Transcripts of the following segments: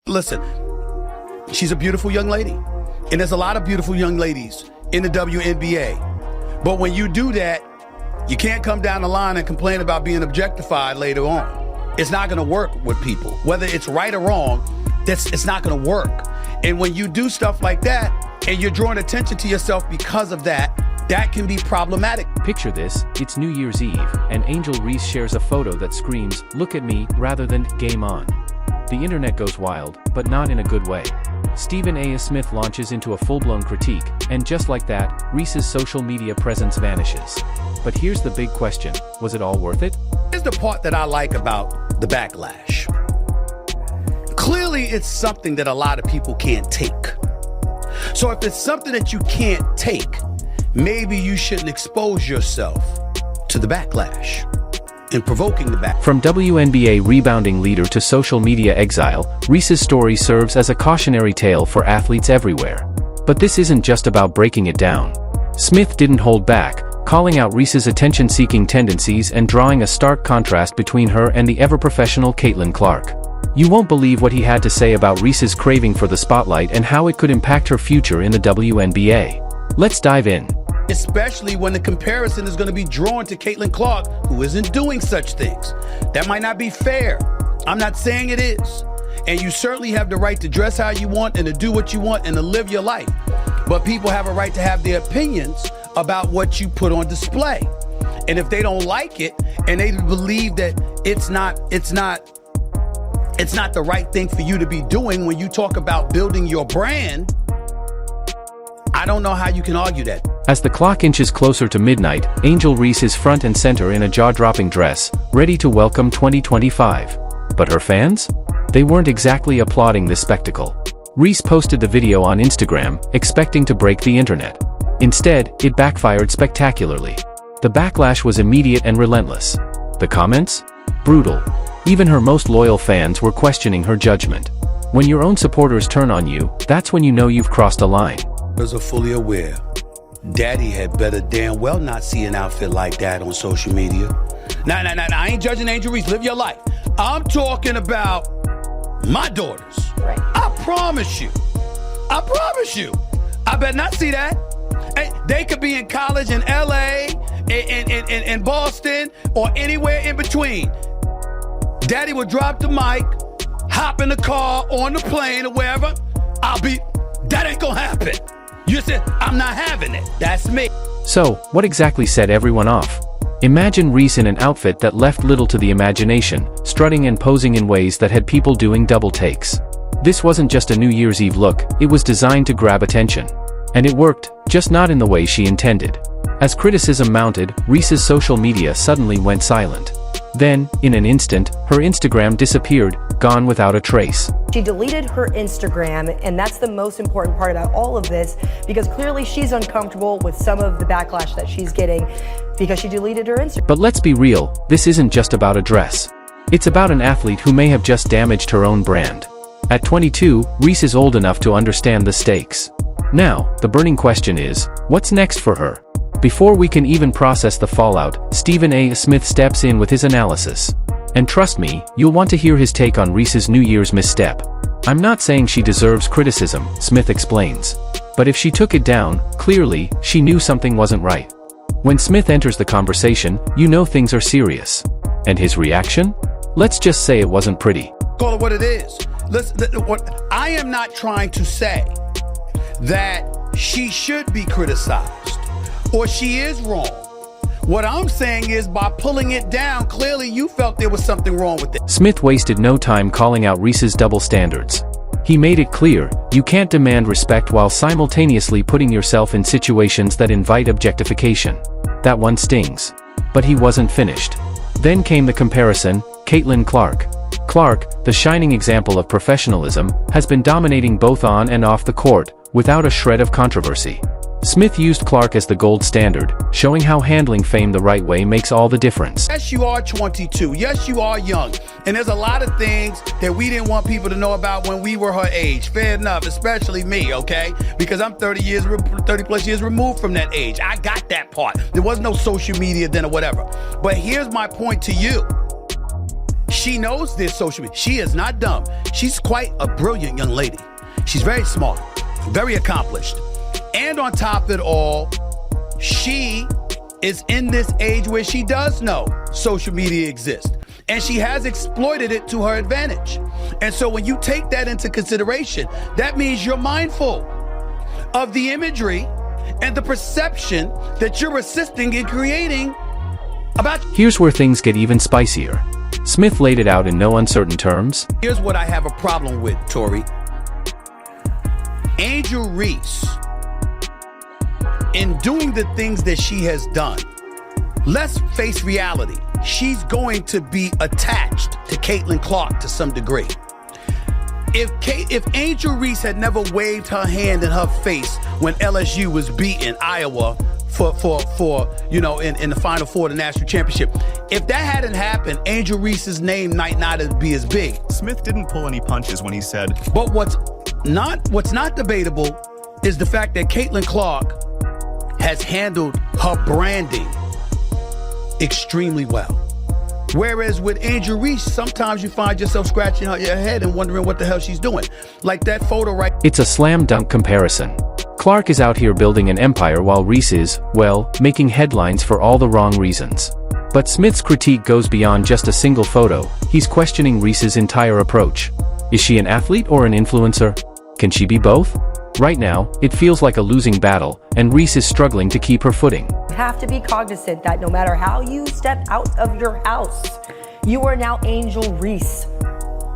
Listen, she's a beautiful young lady. And there's a lot of beautiful young ladies in the WNBA. But when you do that, you can't come down the line and complain about being objectified later on. It's not gonna work with people. Whether it's right or wrong, it's not gonna work. And when you do stuff like that, and you're drawing attention to yourself because of that, that can be problematic. Picture this, it's New Year's Eve, and Angel Reese shares a photo that screams, "Look at me," rather than "Game on." The internet goes wild, but not in a good way. Stephen A. Smith launches into a full-blown critique, and just like that, Reese's social media presence vanishes. But here's the big question, was it all worth it? Here's the part that I like about the backlash. Clearly, it's something that a lot of people can't take. So if it's something that you can't take, maybe you shouldn't expose yourself to the backlash and provoking the backlash. From WNBA rebounding leader to social media exile, Reese's story serves as a cautionary tale for athletes everywhere. But this isn't just about breaking it down. Smith didn't hold back, calling out Reese's attention-seeking tendencies and drawing a stark contrast between her and the ever-professional Caitlin Clark. You won't believe what he had to say about Reese's craving for the spotlight and how it could impact her future in the WNBA. Let's dive in. Especially when the comparison is going to be drawn to Caitlin Clark, who isn't doing such things. That might not be fair. I'm not saying it is. And you certainly have the right to dress how you want and to do what you want and to live your life. But people have a right to have their opinions about what you put on display. And if they don't like it and they believe that it's not the right thing for you to be doing when you talk about building your brand, I don't know how you can argue that. As the clock inches closer to midnight, Angel Reese is front and center in a jaw-dropping dress, ready to welcome 2025. But her fans? They weren't exactly applauding this spectacle. Reese posted the video on Instagram, expecting to break the internet. Instead, it backfired spectacularly. The backlash was immediate and relentless. The comments? Brutal. Even her most loyal fans were questioning her judgment. When your own supporters turn on you, that's when you know you've crossed a line. Are fully aware. Daddy had better damn well not see an outfit like that on social media. Nah, I ain't judging Angel Reese. Live your life. I'm talking about my daughters. Right. I promise you. I better not see that. Hey, they could be in college in LA, in Boston, or anywhere in between. Daddy would drop the mic, hop in the car, on the plane, or wherever. That ain't gonna happen. You said, I'm not having it. That's me. So, what exactly set everyone off? Imagine Reese in an outfit that left little to the imagination, strutting and posing in ways that had people doing double takes. This wasn't just a New Year's Eve look, it was designed to grab attention. And it worked, just not in the way she intended. As criticism mounted, Reese's social media suddenly went silent. Then, in an instant, her Instagram disappeared, gone without a trace. She deleted her Instagram, and that's the most important part about all of this, because clearly she's uncomfortable with some of the backlash that she's getting because she deleted her Instagram. But let's be real, this isn't just about a dress. It's about an athlete who may have just damaged her own brand. At 22, Reese is old enough to understand the stakes. Now, the burning question is, what's next for her? Before we can even process the fallout, Stephen A. Smith steps in with his analysis. And trust me, you'll want to hear his take on Reese's New Year's misstep. I'm not saying she deserves criticism, Smith explains. But if she took it down, clearly, she knew something wasn't right. When Smith enters the conversation, you know things are serious. And his reaction? Let's just say it wasn't pretty. Call it what it is. I am not trying to say that she should be criticized or she is wrong. What I'm saying is, by pulling it down, clearly you felt there was something wrong with it. Smith wasted no time calling out Reese's double standards. He made it clear, you can't demand respect while simultaneously putting yourself in situations that invite objectification. That one stings. But he wasn't finished. Then came the comparison, Caitlin Clark. Clark, the shining example of professionalism, has been dominating both on and off the court, without a shred of controversy. Smith used Clark as the gold standard, showing how handling fame the right way makes all the difference. Yes, you are 22. Yes, you are young. And there's a lot of things that we didn't want people to know about when we were her age. Fair enough, especially me, okay? Because I'm 30 plus years removed from that age. I got that part. There was no social media then or whatever. But here's my point to you. She knows this social media. She is not dumb. She's quite a brilliant young lady. She's very smart, very accomplished. And on top of it all, she is in this age where she does know social media exists. And she has exploited it to her advantage. And so when you take that into consideration, that means you're mindful of the imagery and the perception that you're assisting in creating about. Here's where things get even spicier. Smith laid it out in no uncertain terms. Here's what I have a problem with, Tori. Angel Reese, in doing the things that she has done, let's face reality. She's going to be attached to Caitlin Clark to some degree. If Angel Reese had never waved her hand in her face when LSU was beating Iowa for in the Final Four of the national championship, if that hadn't happened, Angel Reese's name might not be as big. Smith didn't pull any punches when he said. But what's not debatable is the fact that Caitlin Clark has handled her branding extremely well. Whereas with Angel Reese, sometimes you find yourself scratching your head and wondering what the hell she's doing. Like that photo right. It's a slam dunk comparison. Clark is out here building an empire while Reese is, well, making headlines for all the wrong reasons. But Smith's critique goes beyond just a single photo. He's questioning Reese's entire approach. Is she an athlete or an influencer? Can she be both? Right now, it feels like a losing battle, and Reese is struggling to keep her footing. You have to be cognizant that no matter how you step out of your house, you are now Angel Reese,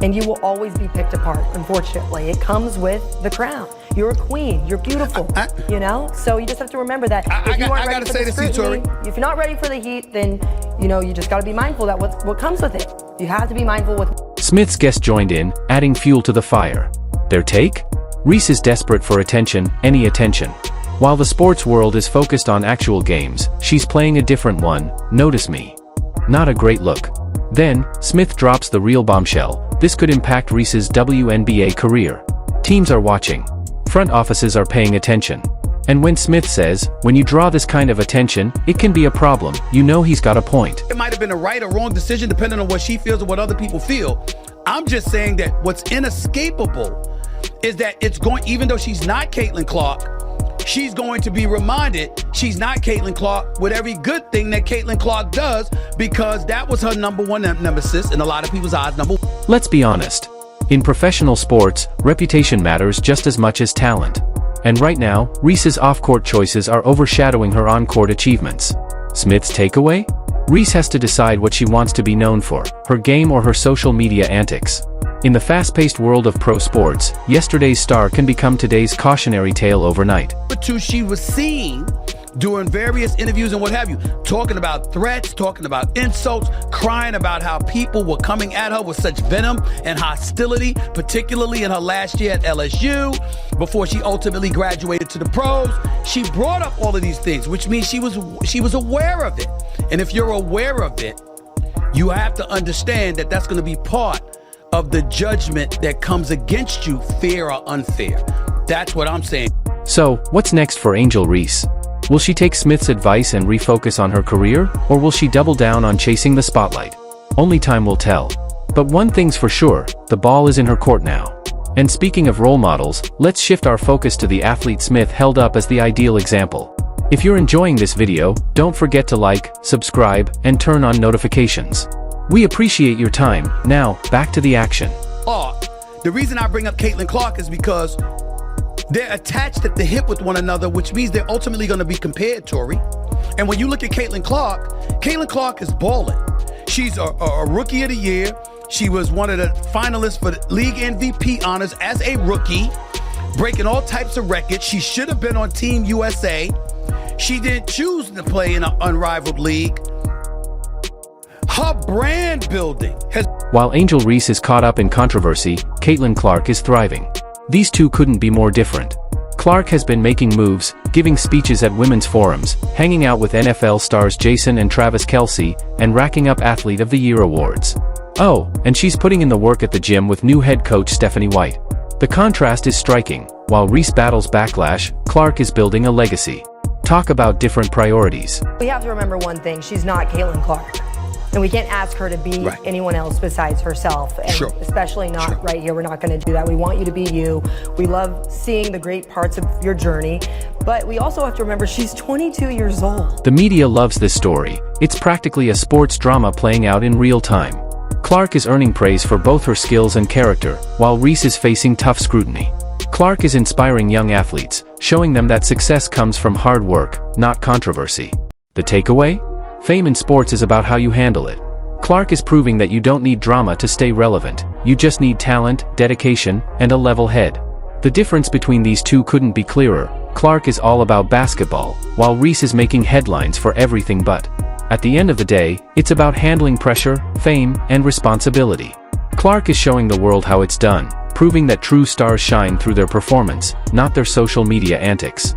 and you will always be picked apart, unfortunately. It comes with the crown. You're a queen. You're beautiful, So you just have to remember that if you aren't ready for the scrutiny, if you're not ready for the heat, then, you just got to be mindful that what comes with it. You have to be mindful with. Smith's guest joined in, adding fuel to the fire. Their take? Reese is desperate for attention, any attention. While the sports world is focused on actual games, she's playing a different one, notice me. Not a great look. Then, Smith drops the real bombshell. This could impact Reese's WNBA career. Teams are watching. Front offices are paying attention. And when Smith says, when you draw this kind of attention, it can be a problem, he's got a point. It might have been a right or wrong decision depending on what she feels or what other people feel. I'm just saying that what's inescapable is that even though she's not Caitlin Clark, she's going to be reminded she's not Caitlin Clark with every good thing that Caitlin Clark does, because that was her number one nemesis in a lot of people's eyes. Let's be honest. In professional sports, reputation matters just as much as talent. And right now, Reese's off-court choices are overshadowing her on-court achievements. Smith's takeaway? Reese has to decide what she wants to be known for, her game or her social media antics. In the fast-paced world of pro sports, yesterday's star can become today's cautionary tale overnight. She was seen doing various interviews and what have you, talking about threats, talking about insults, crying about how people were coming at her with such venom and hostility, particularly in her last year at LSU, before she ultimately graduated to the pros. She brought up all of these things, which means she was aware of it. And if you're aware of it, you have to understand that that's going to be part of the judgment that comes against you, fair or unfair. That's what I'm saying. So, what's next for Angel Reese? Will she take Smith's advice and refocus on her career, or will she double down on chasing the spotlight? Only time will tell. But one thing's for sure, the ball is in her court now. And speaking of role models, let's shift our focus to the athlete Smith held up as the ideal example. If you're enjoying this video, don't forget to like, subscribe, and turn on notifications. We appreciate your time. Now, back to the action. The reason I bring up Caitlin Clark is because they're attached at the hip with one another, which means they're ultimately going to be compared, Tori. And when you look at Caitlin Clark is balling. She's a rookie of the year. She was one of the finalists for the league MVP honors as a rookie, breaking all types of records. She should have been on Team USA. She didn't choose to play in an unrivaled league. Her brand building has... While Angel Reese is caught up in controversy, Caitlin Clark is thriving. These two couldn't be more different. Clark has been making moves, giving speeches at women's forums, hanging out with NFL stars Jason and Travis Kelce, and racking up Athlete of the Year awards. Oh, and she's putting in the work at the gym with new head coach Stephanie White. The contrast is striking. While Reese battles backlash, Clark is building a legacy. Talk about different priorities. We have to remember one thing, she's not Caitlin Clark. And we can't ask her to be Right. anyone else besides herself, and Sure. especially not Sure. right here. We're not going to do that. We want you to be you. We love seeing the great parts of your journey, but we also have to remember she's 22 years old. The media loves this story. It's practically a sports drama playing out in real time. Clark is earning praise for both her skills and character, while Reese is facing tough scrutiny. Clark is inspiring young athletes, showing them that success comes from hard work, not controversy. The takeaway? Fame in sports is about how you handle it. Clark is proving that you don't need drama to stay relevant. You just need talent, dedication, and a level head. The difference between these two couldn't be clearer. Clark is all about basketball, while Reese is making headlines for everything but. At the end of the day, it's about handling pressure, fame, and responsibility. Clark is showing the world how it's done, proving that true stars shine through their performance, not their social media antics.